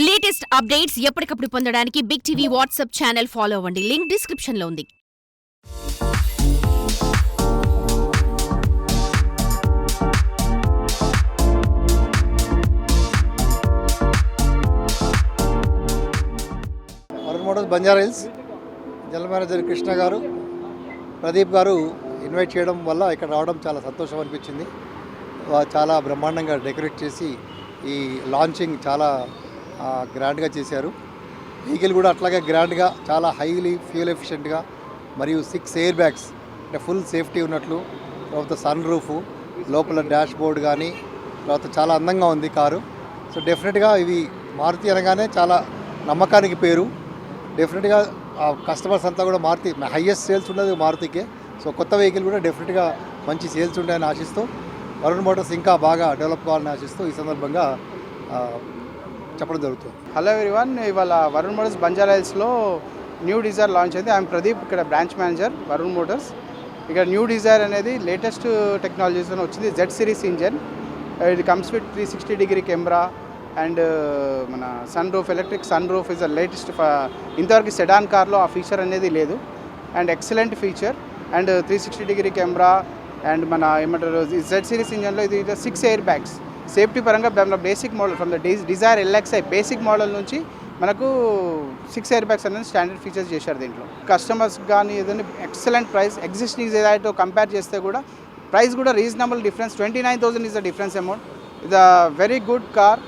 Latest updates ఎప్పటికప్పుడు పొందడానికి big TV WhatsApp channel follow అవ్వండి. లింక్ డిస్క్రిప్షన్ లో ఉంది. Varun motors Banjara Hills general manager Krishna garu, Pradeep గారు ఇన్వైట్ చేయడం వల్ల ఇక్కడ రావడం చాలా సంతోషం అనిపించింది. చాలా బ్రహ్మాండంగా డెకరేట్ చేసి ఈ లాంచింగ్ చాలా గ్రాండ్గా చేశారు. వెహికల్ కూడా అట్లాగే గ్రాండ్గా, చాలా హైలీ ఫ్యూయల్ ఎఫిషియెంట్గా, మరియు 6 ఎయిర్ బ్యాగ్స్ అంటే ఫుల్ సేఫ్టీ ఉన్నట్లు, తర్వాత సన్ రూఫ్, లోపల డాష్ బోర్డ్ కానీ, తర్వాత చాలా అందంగా ఉంది కారు. సో డెఫినెట్గా ఇవి మారుతి అనగానే చాలా నమ్మకానికి పేరు. డెఫినెట్గా కస్టమర్స్ అంతా కూడా మారుతి హైయెస్ట్ సేల్స్ ఉన్నది మారుతికే. సో కొత్త వెహికల్ కూడా డెఫినెట్గా మంచి సేల్స్ ఉంటాయని ఆశిస్తూ, వరుణ్ మోటార్స్ ఇంకా బాగా డెవలప్ కావాలని ఆశిస్తూ ఈ సందర్భంగా చెప్పడం జరుగుతుంది. హలో ఎవ్రీవన్, ఇవాళ వరుణ్ మోటార్స్ బంజారా హిల్స్లో న్యూ డిజైర్ లాంచ్ అయింది. ఐఎమ్ ప్రదీప్, ఇక్కడ బ్రాంచ్ మేనేజర్ వరుణ్ మోటార్స్. ఇక్కడ న్యూ డిజైర్ అనేది లేటెస్ట్ టెక్నాలజీస్తో వచ్చింది. Z series engine. ఇది కమ్స్ విత్ 360 కెమెరా అండ్ మన sun roof, electric sun roof is the latest. ఇంతవరకు సెడాన్ కార్లో ఆ ఫీచర్ అనేది లేదు. And excellent feature and 360 camera and మన ఏమంటారు జెడ్ సిరీస్ ఇంజన్లో ఇది 6 ఎయిర్ బ్యాగ్స్. సేఫ్టీ పరంగా basic model from the Dzire LXi basic model నుంచి మనకు 6 ఎయిర్ బ్యాగ్స్ అనేది స్టాండర్డ్ ఫీచర్స్ చేశారు దీంట్లో. కస్టమర్స్ కానీ ఏదైనా ఎక్సలెంట్ ప్రైస్, ఎగ్జిస్టింగ్ ఏదైతే కంపేర్ చేస్తే కూడా ప్రైస్ కూడా reasonable difference. 29,000 is the difference amount. ఇది వెరీ గుడ్ కార్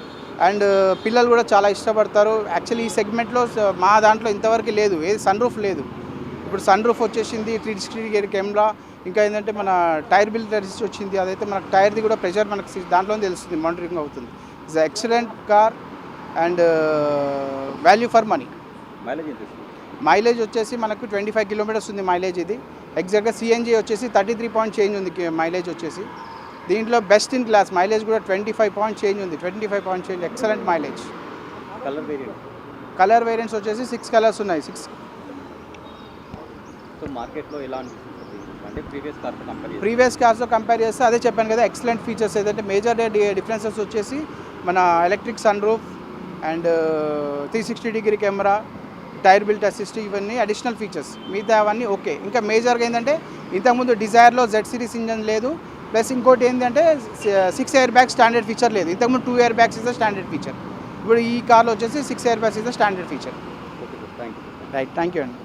అండ్ పిల్లలు కూడా చాలా ఇష్టపడతారు. యాక్చువల్లీ ఈ సెగ్మెంట్లో మా దాంట్లో ఇంతవరకు లేదు, ఏది సన్ రూఫ్ లేదు. ఇప్పుడు సన్ రూఫ్ వచ్చేసింది, 360 కెమెరా, ఇంకా ఏంటంటే మన టైర్ బిల్ రెసిస్ట్ వచ్చింది. అదైతే మనకు టైర్ది కూడా ప్రెషర్ మనకు దాంట్లో తెలుస్తుంది, మానిటరింగ్ అవుతుంది. It's excellent car and value for money. Mileage వచ్చేసి మనకు 25 కిలోమీటర్స్ ఉంది మైలేజ్. ఇది ఎగ్జాక్ట్గా CNG వచ్చేసి 33 పాయింట్ చేంజ్ ఉంది మైలేజ్ వచ్చేసి. దీంట్లో బెస్ట్ ఇన్ క్లాస్ మైలేజ్ కూడా 25 పాయింట్ చేంజ్ ఉంది. 25 point change, excellent mileage. Colour variants వచ్చేసి 6 కలర్స్ ఉన్నాయి. 6 మార్కెట్లో ఎలా అనిపిస్తుంది అంటే ప్రీవియస్ కార్స్తో కంపేర్ చేస్తే అదే చెప్పాను కదా, ఎక్సలెంట్ ఫీచర్స్. ఏదంటే మేజర్ డిఫరెన్సెస్ వచ్చేసి మన electric sun roof and 360 camera, tyre built assist, ఇవన్నీ అడిషనల్ ఫీచర్స్. మిగతా అవన్నీ ఓకే. ఇంకా మేజర్గా ఏంటంటే ఇంతకుముందు డిజైర్లో జెడ్ సిరీస్ ఇంజన్ లేదు, ప్లస్ ఇంకోటి ఏంటంటే 6 ఎయిర్ బ్యాగ్స్ స్టాండర్డ్ ఫీచర్ లేదు. ఇంతకుముందు 2 air bags is the standard feature. ఇప్పుడు ఈ కార్లో వచ్చేసి 6 air bags is the standard feature. Right, thank you అండి.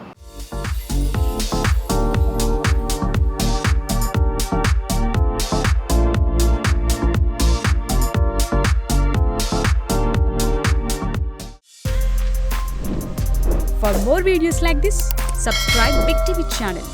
For more videos like this, subscribe Big TV channel.